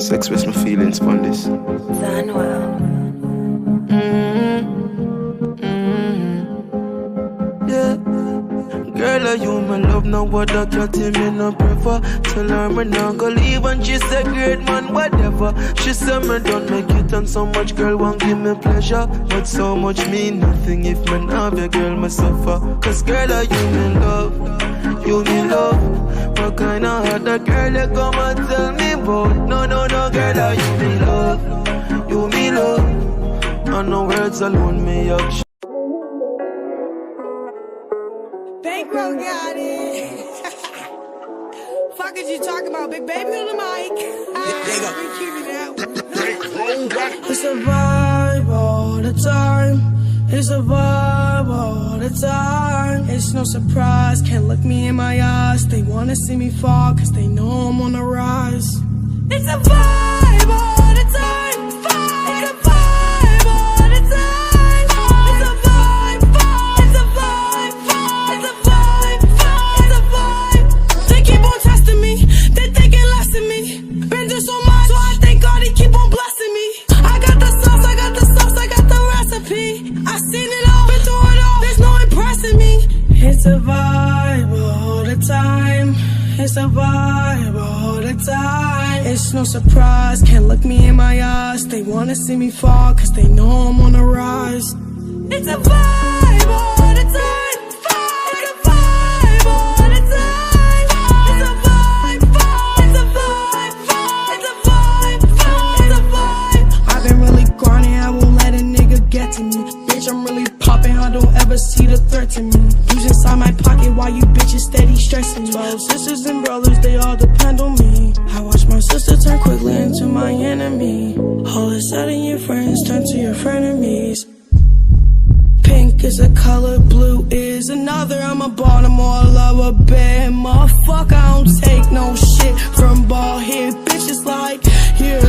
So express my feelings on this. Yeah. Girl, are you my love? Now what the cat me no prefer. Tell her me not go leave and she say great man, whatever. She say me don't make it and so much girl won't give me pleasure. But so much mean nothing if me have a girl me suffer. Cause girl, are you me love? You me love. What kind of heart that girl you come and tell me about? No, girl, are you me love? You me love. And no words alone me up. Bankroll got it. Fuck is you talking about? Big baby on the mic. We keep it out. It's a vibe all the time. It's a vibe all the time. It's no surprise, can't look me in my eyes. They wanna see me fall, cause they know I'm on the rise. It's a vibe all the time. It's a vibe all the time. It's a vibe, it's a vibe, it's a vibe, it's a vibe. They keep on testing me, they thinking less of me. Been through so much, so I thank God he keep on blessing me. I got the sauce, I got the sauce, I got the recipe. I seen it all, been through it all, there's no impressing me. It's a vibe all the time. It's a vibe all the time. It's no surprise, can't look me in my eyes. They wanna see me fall, cause they know I'm on the rise. It's a vibe all the time. It's a vibe all the time. It's a vibe, it's a vibe, it's a vibe, it's a vibe. I've been really grinding, I won't let a nigga get to me. Bitch, I'm really popping, I don't ever see the threat to me. Use inside my pocket while you bitches steady stressing me. 12 sisters and brothers, they all depend on me. I watch my sister turn quickly into my enemy. All of a sudden your friends turn to your frenemies. Pink is a color, blue is another. I'm a Baltimore lover, bad motherfucker. I don't take no shit from bald head bitches like you.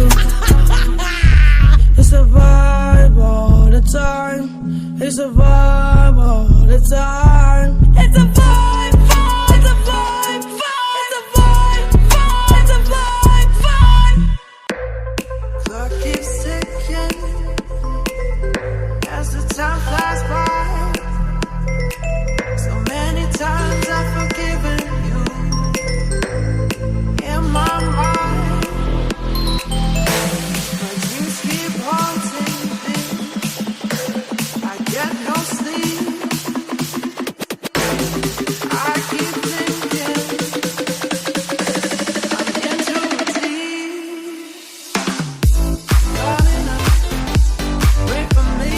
It's a vibe all the time. It's a vibe all the time. It's a vibe, it's a vibe, it's a vibe, it's a vibe. Clock keeps ticking as the time flies by. So many times I've forgiven you in my mind, but you keep haunting me. I get no sleep. I keep thinking I'm in too deep. Not enough, wait for me.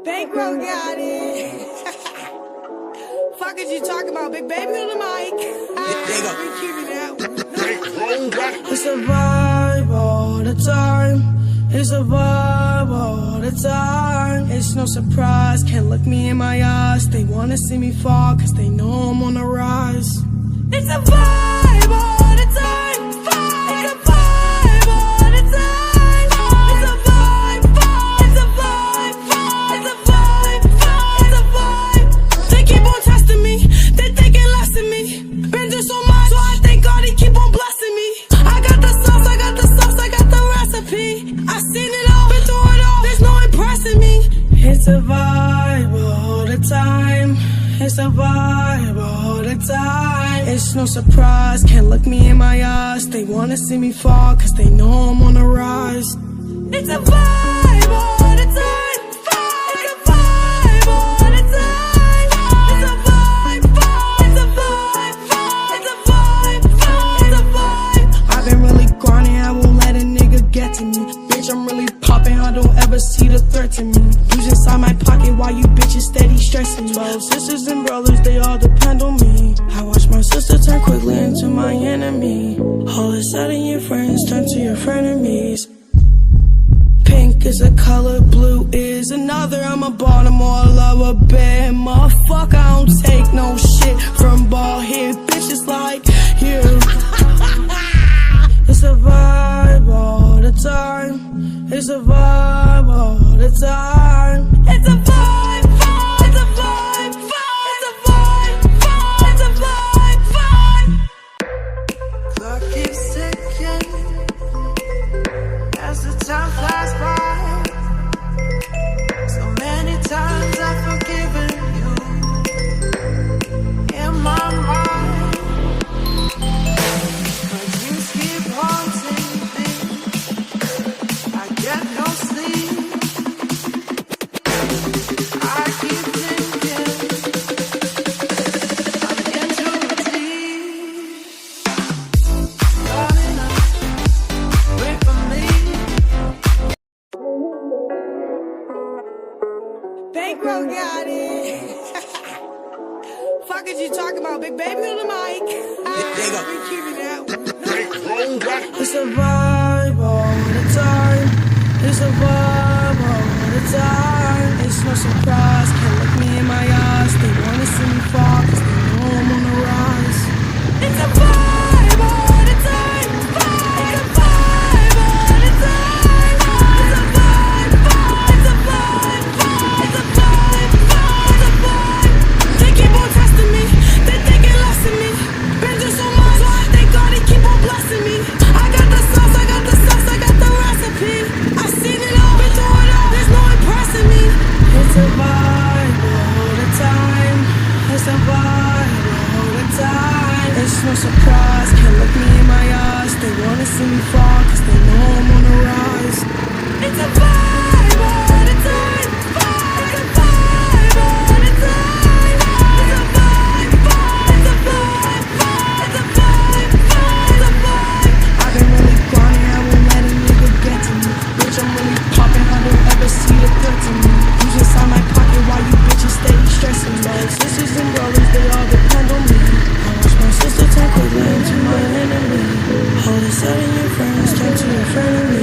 Bankroll got it. Fuck is you talking about? Big baby on the mic. We keep it out. It's a vibe all the time. It's a vibe all the time. It's no surprise, can't look me in my eyes. They wanna see me fall, cause they know I'm on the rise. It's a vibe all the time. It's a vibe all the time. It's a vibe, it's a vibe, it's a vibe, it's a vibe. They keep on testing me, they thinking less of me. Been through so much, so I thank God he keep on blessing me. I got the sauce, I got the sauce, I got the recipe. I seen it all, been through it all, there's no impressing me. It's a vibe all the time. It's a vibe all the time. It's no surprise, can't look me in my eyes. They wanna see me fall, cause they know I'm on the rise. It's a vibe all the time. It's a vibe all the time. It's a vibe, it's a vibe, it's a vibe, it's a vibe. I've been really grinding, I won't let a nigga get to me. Bitch, I'm really popping, I don't ever see the threat to me. Use inside my pocket while you bitches steady stressing me. 12 sisters and brothers, they all depend on me. I watch my sister turn quickly into my enemy. All of a sudden your friends turn to your frenemies. Pink is a color, blue is another. I'm a Baltimore lover, bad motherfucker. I don't take no shit from bald head bitches like you. It's a vibe all the time. It's a vibe all the time. It's a vibe, it's a vibe, it's a vibe, it's a vibe. It's a vibe all the time. It's a vibe all the time. It's no surprise, can't look me in my eyes. They wanna see me fall, cause they know I'm on the rise. It's a vibe all the time. It's a vibe all the time. It's a vibe, it's a vibe, it's a vibe, it's a vibe. They keep on testing me, they think it less of me. Been through so much, so I thank God he keep on blessing me. I got the sauce, I got the sauce, I got the recipe. I seen it all, been through it all, there's no impressing me. It's a vibe all the time. It's a vibe all the time. It's no surprise, can't look me in my eyes. They wanna see me fall, cause they know I'm on the rise. It's a vibe all the time. It's a vibe all the time. It's a vibe, it's a vibe, it's a vibe, it's a vibe. I've been really grinding, I won't let a nigga get to me. Bitch, I'm really popping, I don't ever see the threat to me. You just on my pocket while you bitches steady stressing me. Sisters and brothers, they all depend on me. I watch my sister turn quickly into my enemy. All of a sudden your friends turn to your frenemy.